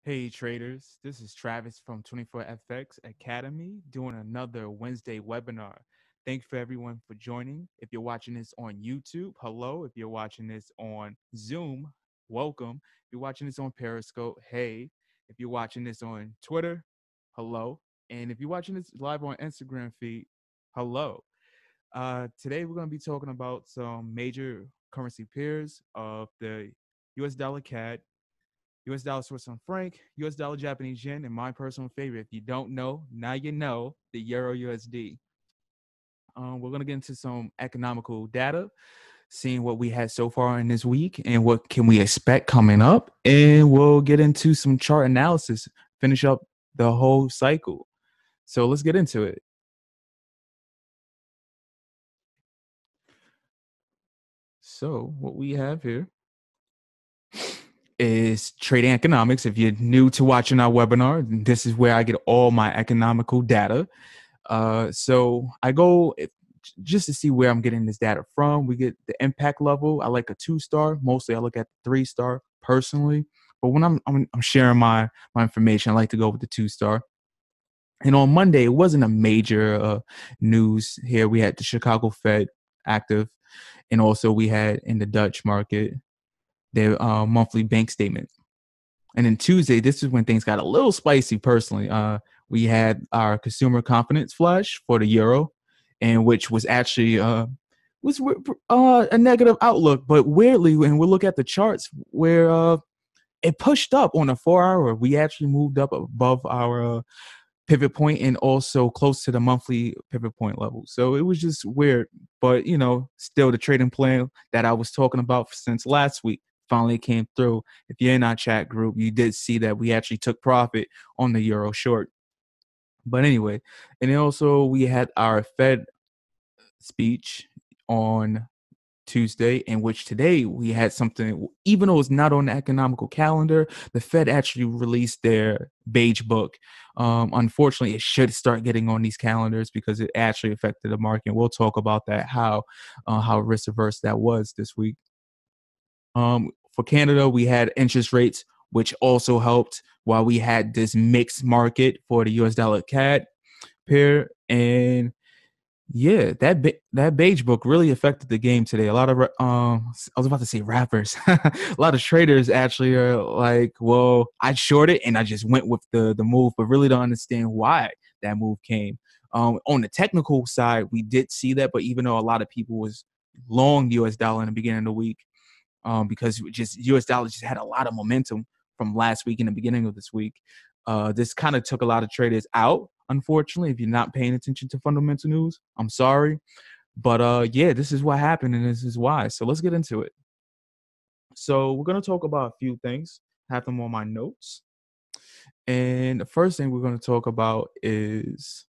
Hey traders, this is Travis from 24FX Academy doing another Wednesday webinar. Thanks for everyone for joining. If you're watching this on YouTube, hello. If you're watching this on Zoom, welcome. If you're watching this on Periscope, hey. If you're watching this on Twitter, hello. And if you're watching this live on Instagram feed, hello. Today we're going to be talking about some major currency pairs of the US dollar CAD, US dollar Swiss franc, US dollar Japanese yen, and my personal favorite, if you don't know, now you know, the Euro USD. We're going to get into some economical data, seeing what we had so far in this week and what can we expect coming up. And we'll get into some chart analysis, finish up the whole cycle. So let's get into it. So what we have here is trading economics. If you're new to watching our webinar, this is where I get all my economical data. So I go just to see where I'm getting this data from. We get the impact level. I like a 2-star. Mostly I look at the 3-star personally. But when I'm sharing my information, I like to go with the 2-star. And on Monday, it wasn't a major news here. We had the Chicago Fed active, and also we had in the Dutch market their monthly bank statement. And then Tuesday, this is when things got a little spicy personally. We had our consumer confidence flash for the euro, and which was actually was a negative outlook. But weirdly, when we look at the charts, where it pushed up on a 4-hour, we actually moved up above our pivot point and also close to the monthly pivot point level. So it was just weird. But, still the trading plan that I was talking about since last week finally came through. If you're in our chat group, you did see that we actually took profit on the euro short. But anyway, and then also we had our Fed speech on Tuesday, in which today we had something, even though it's not on the economical calendar, the Fed actually released their Beige book. Unfortunately, it should start getting on these calendars because it actually affected the market. We'll talk about that, how risk averse that was this week. For Canada, we had interest rates, which also helped, while we had this mixed market for the US dollar CAD pair. And yeah, that Beige book really affected the game today. A lot of I was about to say rappers, a lot of traders actually are like, well, I shorted and I just went with the move, but really don't understand why that move came. On the technical side, we did see that, but even though a lot of people was long US dollar in the beginning of the week, because just US dollar just had a lot of momentum from last week and the beginning of this week. This kind of took a lot of traders out, unfortunately. If you're not paying attention to fundamental news, I'm sorry. But yeah, this is what happened and this is why. So let's get into it. So we're going to talk about a few things. I have them on my notes. And the first thing we're going to talk about is,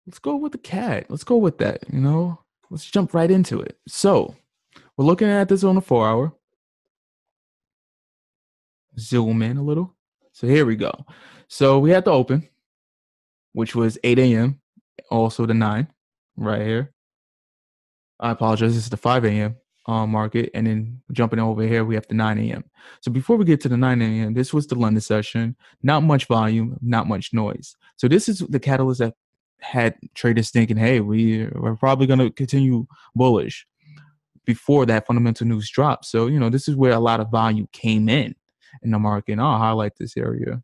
let's go with the CAD. Let's go with that, Let's jump right into it. So we're looking at this on a 4-hour. Zoom in a little. So here we go. So we had the open, which was 8 a.m. Also the 9 right here. I apologize. This is the 5 a.m. Market. And then jumping over here, we have the 9 a.m. So before we get to the 9 a.m., this was the London session. Not much volume, not much noise. So this is the catalyst that had traders thinking, hey, we're probably going to continue bullish before that fundamental news dropped. So, this is where a lot of volume came in the market. And I'll highlight this area.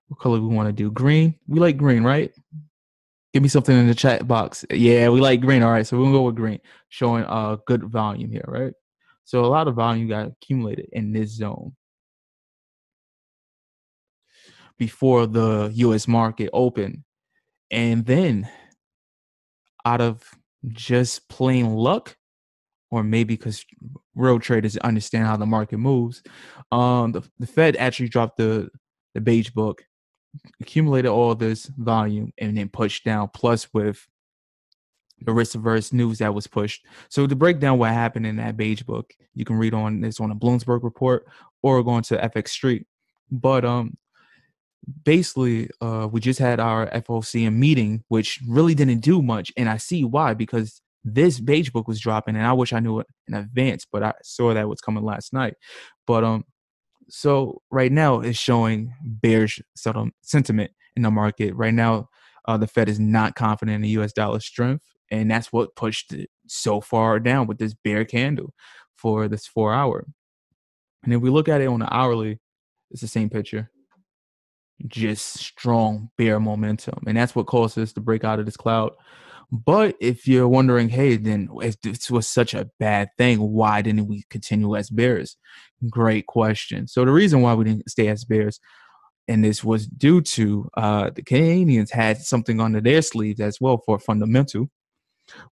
What color we want to do? Green. We like green, right? Give me something in the chat box. Yeah, we like green. All right, so we'll go with green, showing good volume here, right? So a lot of volume got accumulated in this zone before the U.S. market opened. And then out of just plain luck, or maybe because real traders understand how the market moves, the Fed actually dropped the Beige book, accumulated all this volume, and then pushed down, plus with the risk averse news that was pushed. So to break down what happened in that Beige book, you can read on this on a Bloomberg report or go into FX Street. But basically, we just had our FOMC meeting, which really didn't do much, and I see why, because this Beige book was dropping, and I wish I knew it in advance, but I saw that was coming last night. But so right now it's showing bearish sentiment in the market. Right now, the Fed is not confident in the U.S. dollar strength, and that's what pushed it so far down with this bear candle for this 4 hour. And if we look at it on the hourly, it's the same picture. Just strong bear momentum, and that's what caused us to break out of this cloud. But if you're wondering, hey, then if this was such a bad thing, why didn't we continue as bears? Great question. So the reason why we didn't stay as bears, and this was due to the Canadians had something under their sleeves as well for fundamental,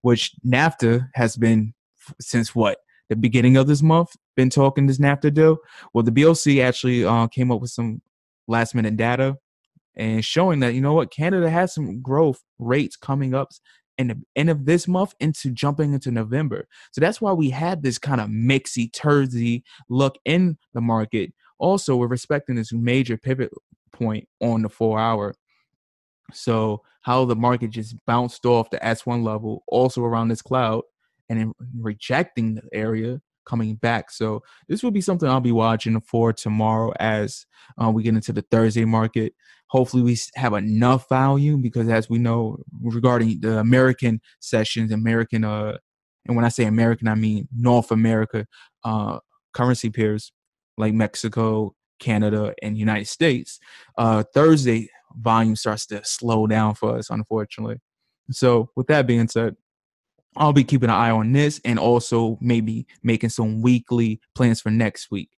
which NAFTA has been since what? The beginning of this month, been talking this NAFTA deal. Well, the BOC actually came up with some last minute data and showing that, you know what, Canada has some growth rates coming up in the end of this month into jumping into November. So that's why we had this kind of mixy, tursy look in the market. Also, we're respecting this major pivot point on the 4 hour. So how the market just bounced off the S1 level, also around this cloud, and then rejecting the area, coming back. So this will be something I'll be watching for tomorrow as we get into the Thursday market. Hopefully we have enough value, because as we know, regarding the American sessions, and when I say American, I mean North America currency pairs like Mexico, Canada, and United States, Thursday volume starts to slow down for us, unfortunately. So with that being said, I'll be keeping an eye on this, and also maybe making some weekly plans for next week.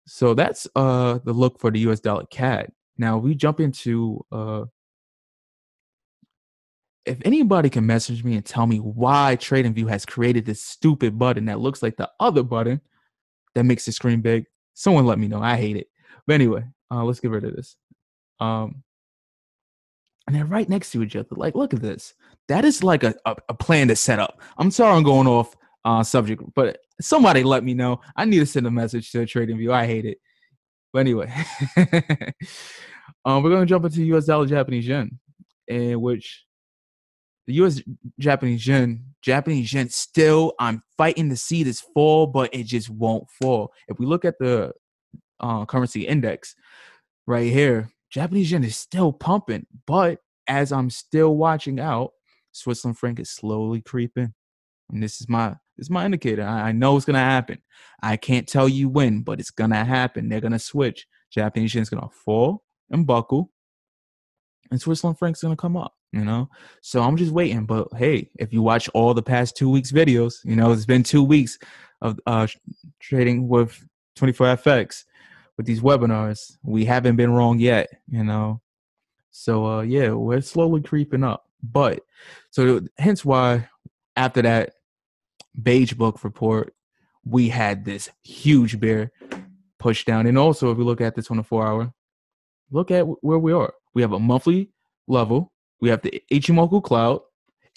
So that's the look for the US dollar CAD. Now we jump into if anybody can message me and tell me why TradingView has created this stupid button that looks like the other button that makes the screen big, someone let me know. I hate it. But anyway, let's get rid of this. And they're right next to each other. Like, look at this. That is like a plan to set up. I'm sorry I'm going off subject, but somebody let me know. I need to send a message to TradingView. I hate it. But anyway, we're going to jump into US dollar Japanese yen, in which the US Japanese yen still, I'm fighting to see this fall, but it just won't fall. If we look at the currency index right here, Japanese yen is still pumping, but as I'm still watching out, Switzerland franc is slowly creeping. And this is my indicator. I know it's gonna happen. I can't tell you when, but it's gonna happen. They're gonna switch. Japanese yen is gonna fall and buckle, and Switzerland franc's gonna come up. So I'm just waiting. But hey, if you watch all the past 2 weeks videos, it's been 2 weeks of trading with 24FX. With these webinars, we haven't been wrong yet, So yeah, we're slowly creeping up. But so hence why after that Beige book report, we had this huge bear push down. And also, if we look at this on the 4 hour, look at where we are. We have a monthly level. We have the Ichimoku cloud.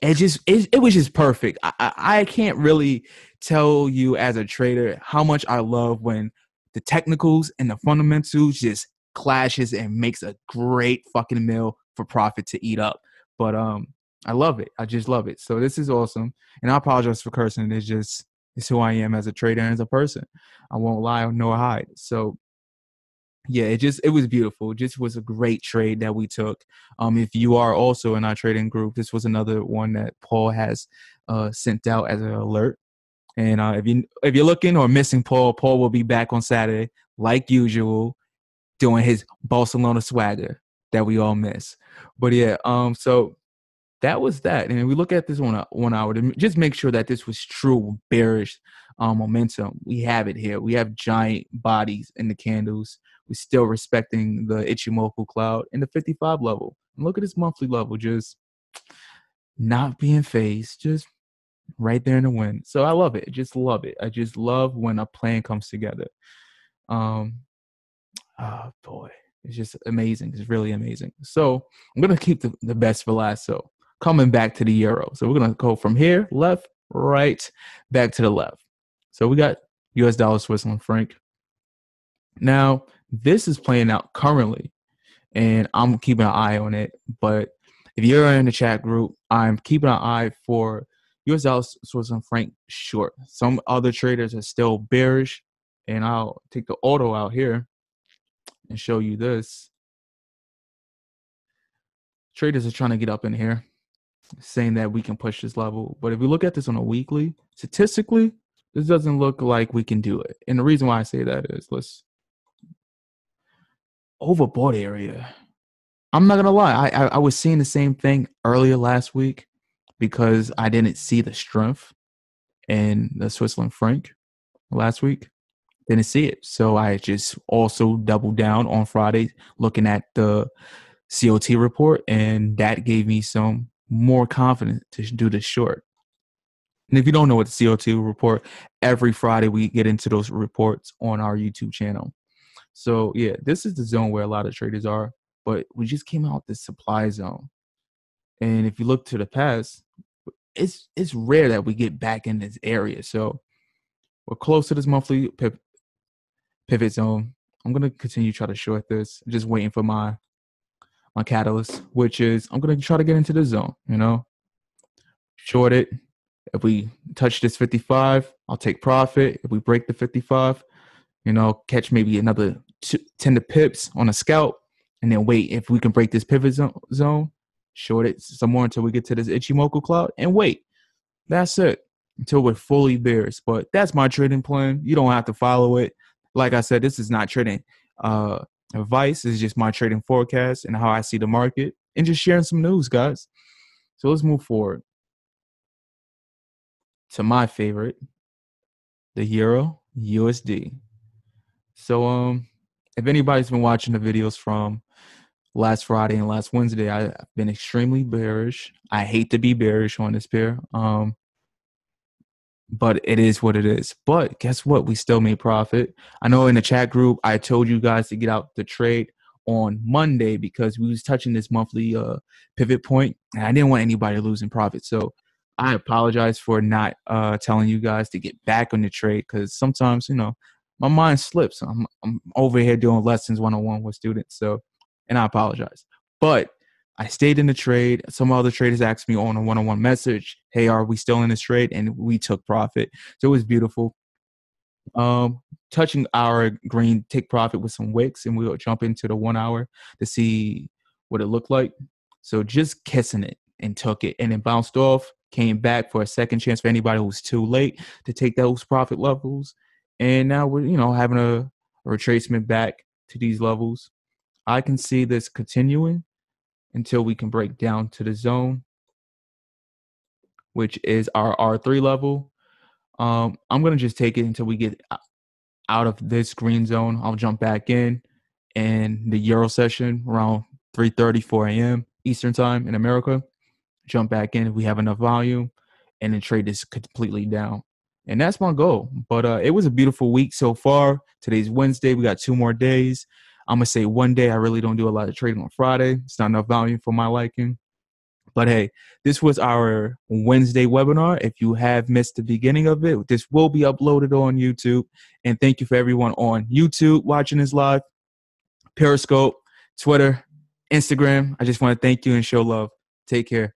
It was just perfect. I can't really tell you as a trader how much I love when the technicals and the fundamentals just clashes and makes a great fucking meal for profit to eat up. But I love it. I just love it. So this is awesome. And I apologize for cursing. It's who I am as a trader and as a person. I won't lie nor hide. So yeah, it was beautiful. It just was a great trade that we took. If you are also in our trading group, this was another one that Paul has sent out as an alert. And if you're looking or missing Paul will be back on Saturday, like usual, doing his Barcelona swagger that we all miss. But yeah, so that was that. And we look at this on a 1 hour to just make sure that this was true bearish momentum. We have it here. We have giant bodies in the candles. We're still respecting the Ichimoku cloud and the 55 level. And look at this monthly level, just not being phased, just right there in the wind. So I love it. I just love it. I just love when a plan comes together. Oh boy, it's just amazing. It's really amazing. So I'm gonna keep the best for last. So coming back to the euro. So we're gonna go from here, left, right, back to the left. So we got US dollar, Switzerland franc. Now this is playing out currently, and I'm keeping an eye on it. But if you're in the chat group, I'm keeping an eye for US dollar Switzerland franc short. Some other traders are still bearish, and I'll take the auto out here and show you this. Traders are trying to get up in here, saying that we can push this level. But if we look at this on a weekly, statistically, this doesn't look like we can do it. And the reason why I say that is, let's overbought area. I'm not gonna lie, I was seeing the same thing earlier last week because I didn't see the strength in the Switzerland franc last week. Didn't see it. So I just also doubled down on Friday looking at the COT report, and that gave me some more confidence to do this short. And if you don't know what the COT report, every Friday we get into those reports on our YouTube channel. So yeah, this is the zone where a lot of traders are, but we just came out this supply zone. And if you look to the past, it's rare that we get back in this area. So we're close to this monthly pivot zone. I'm going to continue to try to short this. I'm just waiting for my catalyst, which is I'm going to try to get into the zone, short it. If we touch this 55, I'll take profit. If we break the 55, catch maybe another 10 pips on a scalp, and then wait. If we can break this pivot zone, short it some more until we get to this Ichimoku cloud, and wait. That's it until we're fully bearish. But that's my trading plan. You don't have to follow it. Like I said, this is not trading advice. It's just my trading forecast and how I see the market, and just sharing some news, guys. So let's move forward to my favorite, the Euro USD. So if anybody's been watching the videos from last Friday and last Wednesday, I've been extremely bearish. I hate to be bearish on this pair. But it is what it is. But guess what? We still made profit. I know in the chat group, I told you guys to get out the trade on Monday because we was touching this monthly pivot point, and I didn't want anybody losing profit. So I apologize for not telling you guys to get back on the trade, because sometimes, my mind slips. I'm over here doing lessons one-on-one with students. So, and I apologize. But I stayed in the trade. Some other traders asked me on a one-on-one message, hey, are we still in this trade? And we took profit. So it was beautiful. Touching our green, take profit with some wicks, and we'll jump into the 1 hour to see what it looked like. So just kissing it, and took it, and then bounced off, came back for a second chance for anybody who was too late to take those profit levels. And now we're, having a retracement back to these levels. I can see this continuing until we can break down to the zone, which is our R3 level. I'm going to just take it until we get out of this green zone. I'll jump back in the Euro session around 3:30, 4 a.m. Eastern time in America. Jump back in if we have enough volume, and then trade this completely down. And that's my goal. But it was a beautiful week so far. Today's Wednesday. We got 2 more days. I'm going to say one day. I really don't do a lot of trading on Friday. It's not enough volume for my liking. But hey, this was our Wednesday webinar. If you have missed the beginning of it, this will be uploaded on YouTube. And thank you for everyone on YouTube watching this live, Periscope, Twitter, Instagram. I just want to thank you and show love. Take care.